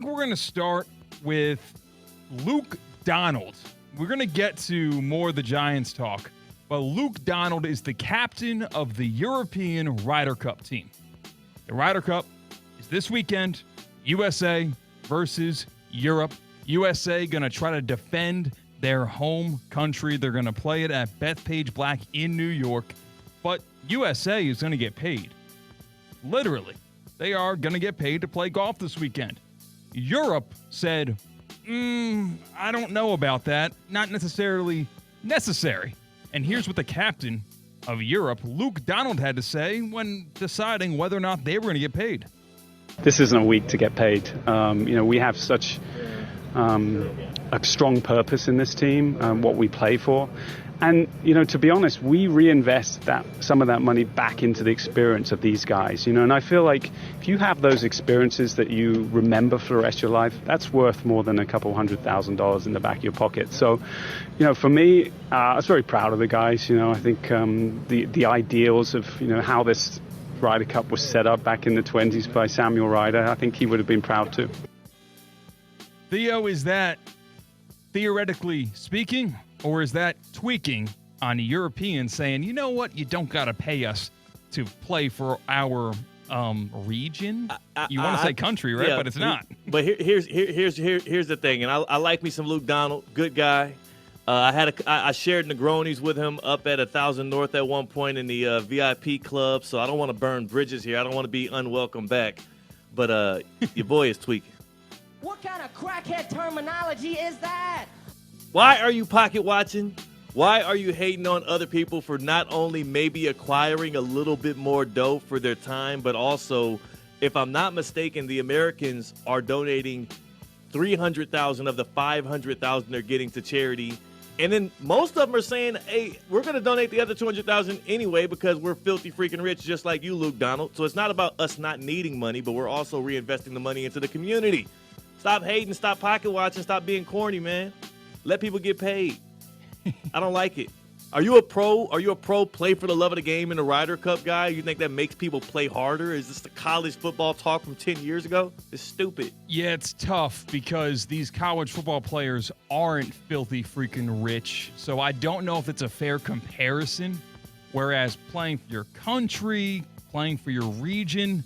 We're going to start with Luke Donald. We're going to get to more of the Giants talk, but Luke Donald is the captain of the European Ryder Cup team. The Ryder Cup is this weekend, USA versus Europe. USA going to try to defend their home country. They're going to play it at Bethpage Black in New York, but USA is going to get paid. Literally, they are going to get paid to play golf this weekend. Europe said, I don't know about that. Not necessarily necessary. And here's what the captain of Europe, Luke Donald, had to say when deciding whether or not they were going to get paid. This isn't a week to get paid. We have such a strong purpose in this team, what we play for. And, to be honest, we reinvest some of that money back into the experience of these guys, and I feel like if you have those experiences that you remember for the rest of your life, that's worth more than a couple $100,000 in the back of your pocket. So, for me, I was very proud of the guys. I think the ideals of, how this Ryder Cup was set up back in the 20s by Samuel Ryder, I think he would have been proud too. Theo, is that theoretically speaking, or is that tweaking on the Europeans saying, you know what, you don't got to pay us to play for our region? You want to say country, right? Yeah, but it's not. But here's the thing, and I like me some Luke Donald, good guy. I shared Negronis with him up at 1,000 North at one point in the VIP club, so I don't want to burn bridges here. I don't want to be unwelcome back. But your boy is tweaking. What kind of crackhead terminology is that? Why are you pocket watching? Why are you hating on other people for not only maybe acquiring a little bit more dough for their time, but also, if I'm not mistaken, the Americans are donating $300,000 of the $500,000 they're getting to charity. And then most of them are saying, hey, we're going to donate the other $200,000 anyway because we're filthy freaking rich just like you, Luke Donald. So it's not about us not needing money, but we're also reinvesting the money into the community. Stop hating, stop pocket watching, stop being corny, man. Let people get paid. I don't like it. Are you a pro? Are you a pro play for the love of the game in the Ryder Cup guy? You think that makes people play harder? Is this the college football talk from 10 years ago? It's stupid. Yeah, it's tough because these college football players aren't filthy freaking rich. So I don't know if it's a fair comparison. Whereas playing for your country, playing for your region,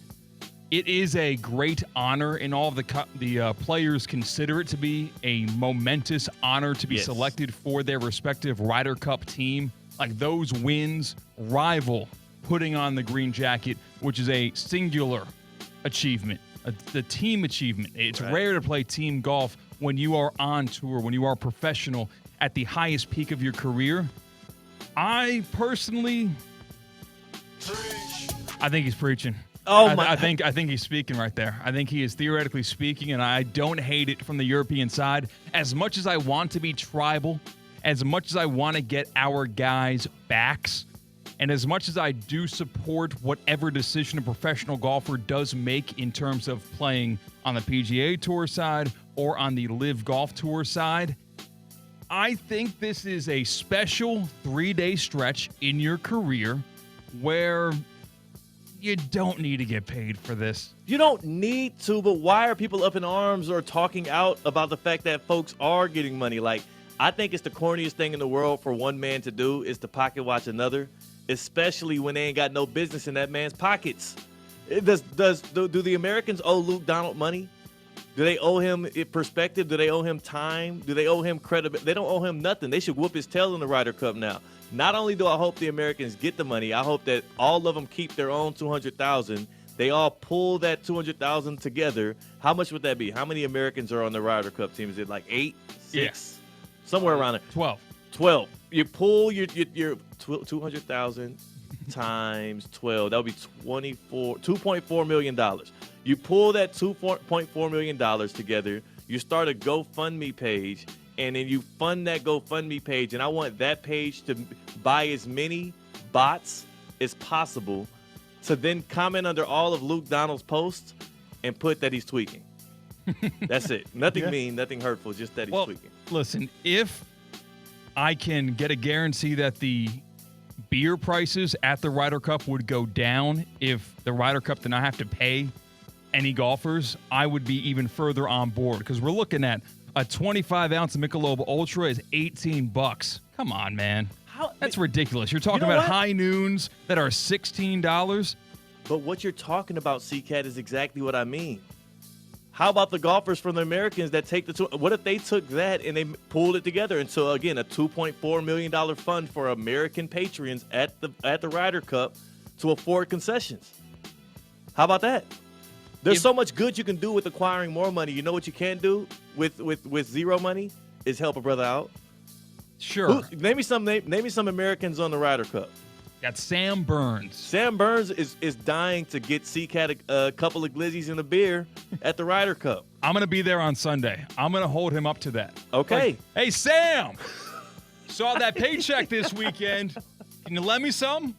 it is a great honor, and all of the players consider it to be a momentous honor to be selected for their respective Ryder Cup team. Like, those wins rival putting on the green jacket, which is a singular achievement, the team achievement. It's rare to play team golf when you are on tour, when you are professional at the highest peak of your career. I personally, I think he's preaching. I think he's speaking right there. I think he is theoretically speaking, and I don't hate it from the European side. As much as I want to be tribal, as much as I want to get our guys' backs, and as much as I do support whatever decision a professional golfer does make in terms of playing on the PGA Tour side or on the Live Golf Tour side, I think this is a special 3-day stretch in your career where you don't need to get paid for this. You don't need to, but why are people up in arms or talking out about the fact that folks are getting money? Like, I think it's the corniest thing in the world for one man to do is to pocket watch another, especially when they ain't got no business in that man's pockets. Do the Americans owe Luke Donald money? Do they owe him perspective? Do they owe him time? Do they owe him credibility? They don't owe him nothing. They should whoop his tail in the Ryder Cup now. Not only do I hope the Americans get the money, I hope that all of them keep their own $200,000. They all pull that $200,000 together. How much would that be? How many Americans are on the Ryder Cup team? Is it like 8, 6? Yeah. Somewhere around there. 12. You pull your 200,000 times 12. That would be $2.4 million. You pull that $2.4 million together. You start a GoFundMe page, and then you fund that GoFundMe page. And I want that page to buy as many bots as possible to then comment under all of Luke Donald's posts and put that he's tweaking. That's it. Nothing mean, nothing hurtful, just that he's tweaking. Listen, if I can get a guarantee that the beer prices at the Ryder Cup would go down if the Ryder Cup did not have to pay any golfers, I would be even further on board because we're looking at a 25-ounce Michelob Ultra is $18. Come on, man. That's ridiculous. You're talking about high noons that are $16. But what you're talking about, CKatt, is exactly what I mean. How about the golfers from the Americans that take what if they took that and they pulled it together into, again, a $2.4 million fund for American patrons at the Ryder Cup to afford concessions? How about that? There's so much good you can do with acquiring more money. You know what you can't do with zero money is help a brother out. Sure. Name me some Americans on the Ryder Cup. Got Sam Burns. Sam Burns is dying to get CKatt a couple of glizzies and a beer at the Ryder Cup. I'm going to be there on Sunday. I'm going to hold him up to that. Okay. Like, hey, Sam, saw that paycheck this weekend. Can you lend me some?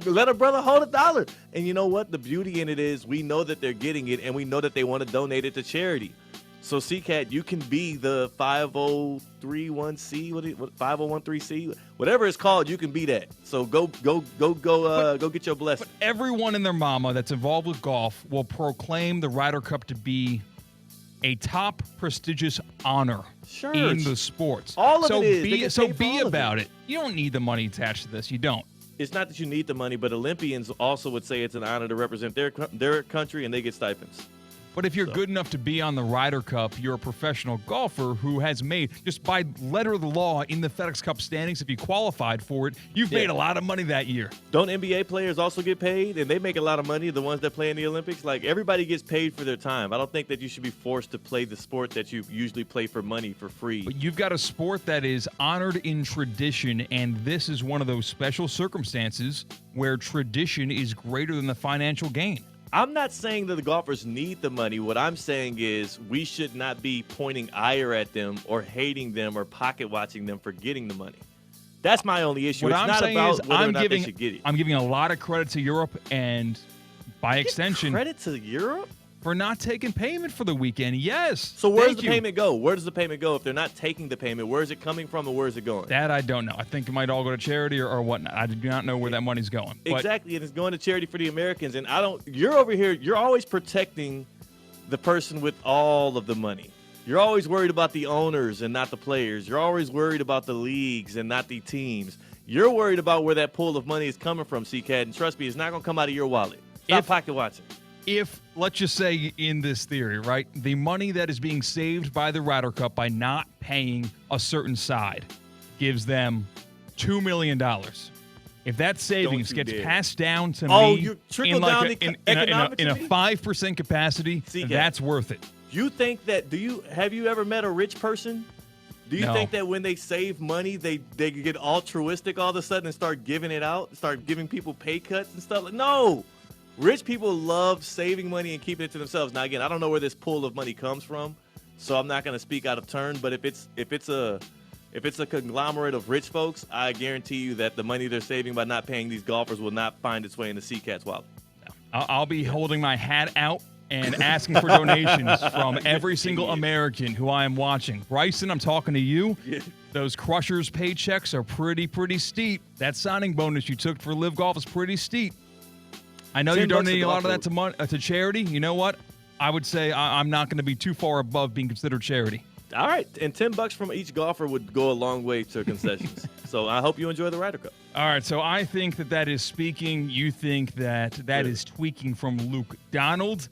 Let a brother hold $1. And you know what? The beauty in it is we know that they're getting it, and we know that they want to donate it to charity. So, CKatt, you can be the 5031C, 5013C, whatever it's called. You can be that. So go get your blessing. But everyone and their mama that's involved with golf will proclaim the Ryder Cup to be a top prestigious honor in the sports. All of it is. So be about it. You don't need the money attached to this. You don't. It's not that you need the money, but Olympians also would say it's an honor to represent their country, and they get stipends. But if you're good enough to be on the Ryder Cup, you're a professional golfer who has made, just by letter of the law in the FedEx Cup standings, if you qualified for it, you've made a lot of money that year. Don't NBA players also get paid? And they make a lot of money, the ones that play in the Olympics? Like, everybody gets paid for their time. I don't think that you should be forced to play the sport that you usually play for money, for free. But you've got a sport that is honored in tradition, and this is one of those special circumstances where tradition is greater than the financial gain. I'm not saying that the golfers need the money. What I'm saying is we should not be pointing ire at them or hating them or pocket watching them for getting the money. That's my only issue. What It's I'm not saying about is whether or not they should get it. I'm giving a lot of credit to Europe and, by extension, credit to Europe for not taking payment for the weekend. Yes. So where does the payment go? Where does the payment go? If they're not taking the payment, where is it coming from and where is it going? That I don't know. I think it might all go to charity or whatnot. I do not know where that money's going. Exactly, and it's going to charity for the Americans. And you're over here, you're always protecting the person with all of the money. You're always worried about the owners and not the players. You're always worried about the leagues and not the teams. You're worried about where that pool of money is coming from, CKatt, and trust me, it's not going to come out of your wallet. Stop pocket watching. If, let's just say in this theory, right, the money that is being saved by the Ryder Cup by not paying a certain side gives them $2 million. If that savings gets passed down to me you trickle in, down like the in economics a of it? 5% capacity, that's worth it. You think that, have you ever met a rich person? Do you No. think that when they save money, they get altruistic all of a sudden and start giving it out, start giving people pay cuts and stuff? No. Rich people love saving money and keeping it to themselves. Now, again, I don't know where this pool of money comes from, so I'm not going to speak out of turn. But if it's a conglomerate of rich folks, I guarantee you that the money they're saving by not paying these golfers will not find its way into CKatt's wallet. I'll be holding my hat out and asking for donations from every single American who I am watching. Bryson, I'm talking to you. Yeah. Those Crushers paychecks are pretty steep. That signing bonus you took for Live Golf is pretty steep. I know you're donating a lot of that to charity. You know what? I would say I'm not going to be too far above being considered charity. All right, and $10 from each golfer would go a long way to concessions. So I hope you enjoy the Ryder Cup. All right, so I think that is speaking. You think that is tweaking from Luke Donald.